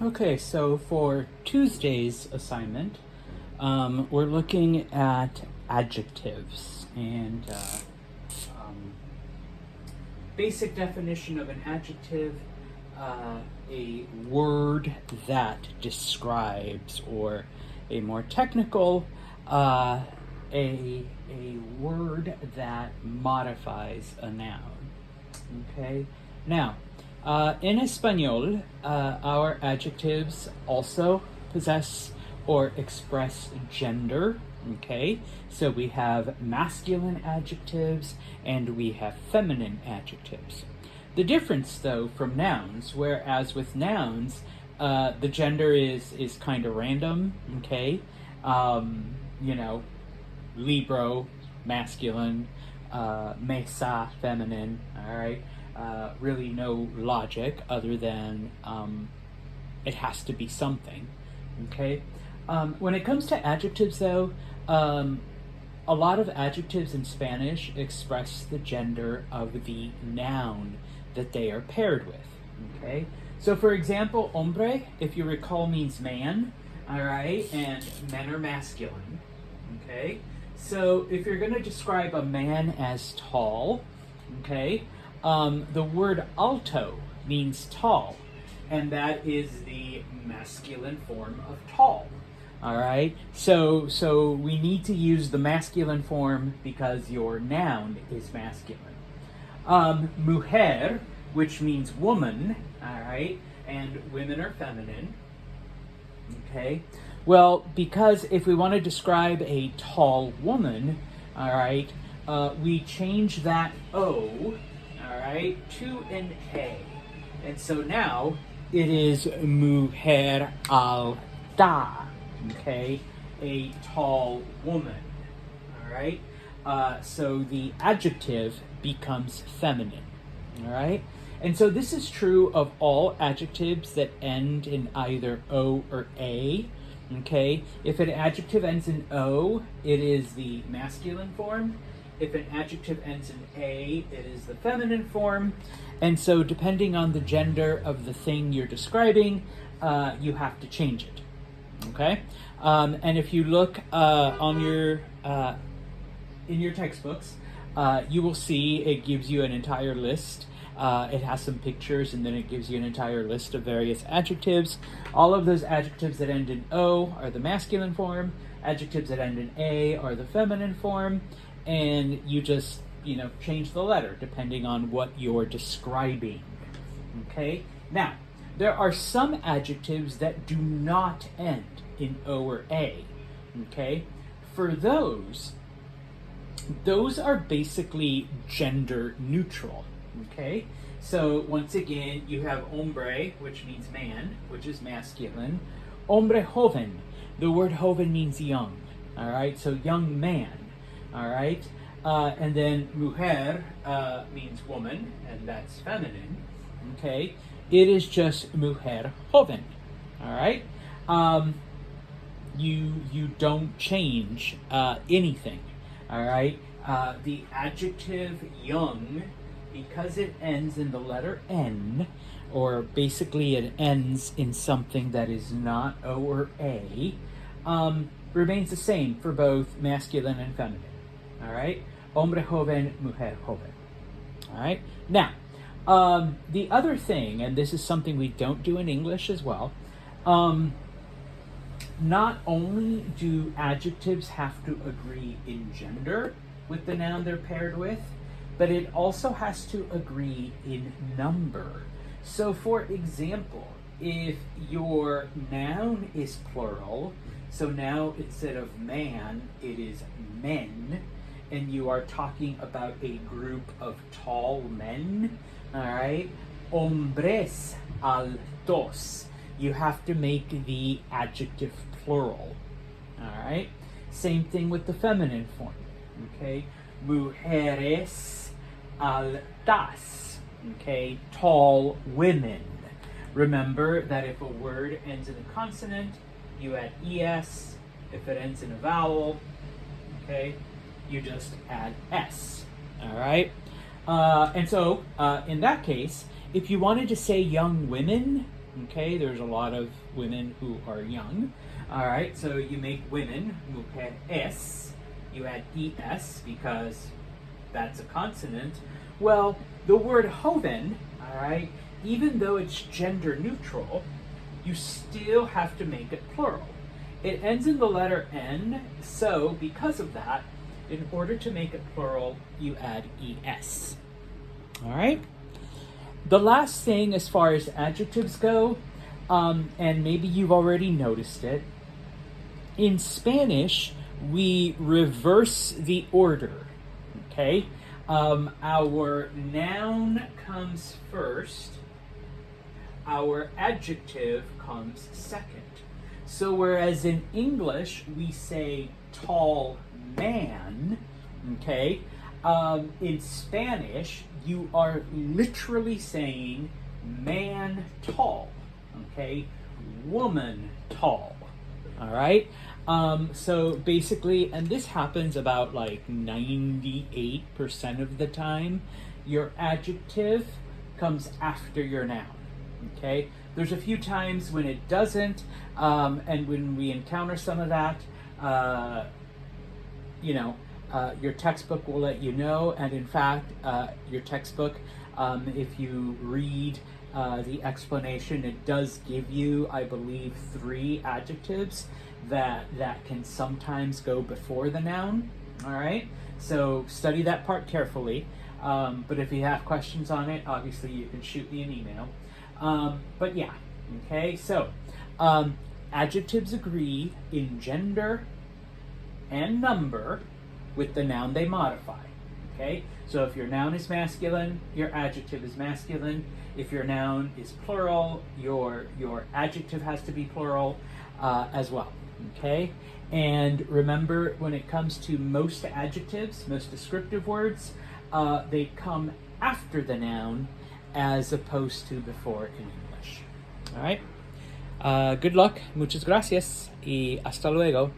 Okay, so for Tuesday's assignment, we're looking at adjectives and basic definition of an adjective, a word that describes, or a more technical, a word that modifies a noun. Okay, now. In Espanol, our adjectives also possess or express gender. Okay, so we have masculine adjectives and we have feminine adjectives. The difference, though, from nouns, whereas with nouns, the gender is kind of random. Okay, libro, masculine, mesa, feminine. All right. Really no logic other than it has to be something. Okay. When it comes to adjectives, though, a lot of adjectives in Spanish express the gender of the noun that they are paired with. Okay. So, for example, hombre, if you recall, means man. All right, and men are masculine. Okay. So, if you're going to describe a man as tall, okay. The word alto means tall, and that is the masculine form of tall. All right, so we need to use the masculine form because your noun is masculine. Mujer, which means woman, all right, and women are feminine. Okay, well, because if we want to describe a tall woman, all right, we change that O. All right, to an A. And so now it is mujer alta, okay, a tall woman. All right, so the adjective becomes feminine. All right, and so this is true of all adjectives that end in either O or A. Okay, if an adjective ends in O, it is the masculine form. If an adjective ends in A, it is the feminine form. And so depending on the gender of the thing you're describing, you have to change it. Okay? And if you look on your in your textbooks, you will see it gives you an entire list. It has some pictures, and then it gives you an entire list of various adjectives. All of those adjectives that end in O are the masculine form. Adjectives that end in A are the feminine form. And you just, change the letter depending on what you're describing. Okay? Now, there are some adjectives that do not end in O or A. Okay? For those are basically gender neutral. Okay? So, once again, you have hombre, which means man, which is masculine. Hombre joven. The word joven means young. All right? So, young man. All right, and then mujer means woman, and that's feminine. Okay, it is just mujer joven. All right, you don't change anything. All right, the adjective young, because it ends in the letter N, or basically it ends in something that is not O or A, remains the same for both masculine and feminine. All right, hombre joven, mujer joven. All right, now the other thing, and this is something we don't do in English as well, not only do adjectives have to agree in gender with the noun they're paired with, but it also has to agree in number. So, for example, if your noun is plural, so now instead of man, it is men, and you are talking about a group of tall men, all right, hombres altos, you have to make the adjective plural, all right? Same thing with the feminine form, okay? Mujeres altas, okay? Tall women. Remember that if a word ends in a consonant, you add es. If it ends in a vowel, okay, you just add s, all right? And so, in that case, if you wanted to say young women, Okay, there's a lot of women who are young. All right, so you make women, mujeres, you add es because that's a consonant. Well, the word joven, all right, even though it's gender neutral, you still have to make it plural. It ends in the letter N, so because of that, in order to make it plural, you add es. All right? The last thing as far as adjectives go, and maybe you've already noticed it, in Spanish, we reverse the order, okay? Our noun comes first, our adjective comes second. So whereas in English we say tall man, okay, in Spanish you are literally saying man tall, okay, woman tall, all right? So basically, and this happens about like 98% of the time, your adjective comes after your noun, okay? There's a few times when it doesn't, and when we encounter some of that, your textbook will let you know, and in fact, your textbook, if you read the explanation, it does give you, I believe, 3 adjectives that can sometimes go before the noun, all right? So study that part carefully, but if you have questions on it, obviously you can shoot me an email. But yeah, okay, so adjectives agree in gender and number with the noun they modify, okay? So if your noun is masculine, your adjective is masculine. If your noun is plural, your adjective has to be plural as well, okay? And remember, when it comes to most adjectives, most descriptive words, they come after the noun as opposed to before in English. All right? Good luck, muchas gracias, y hasta luego.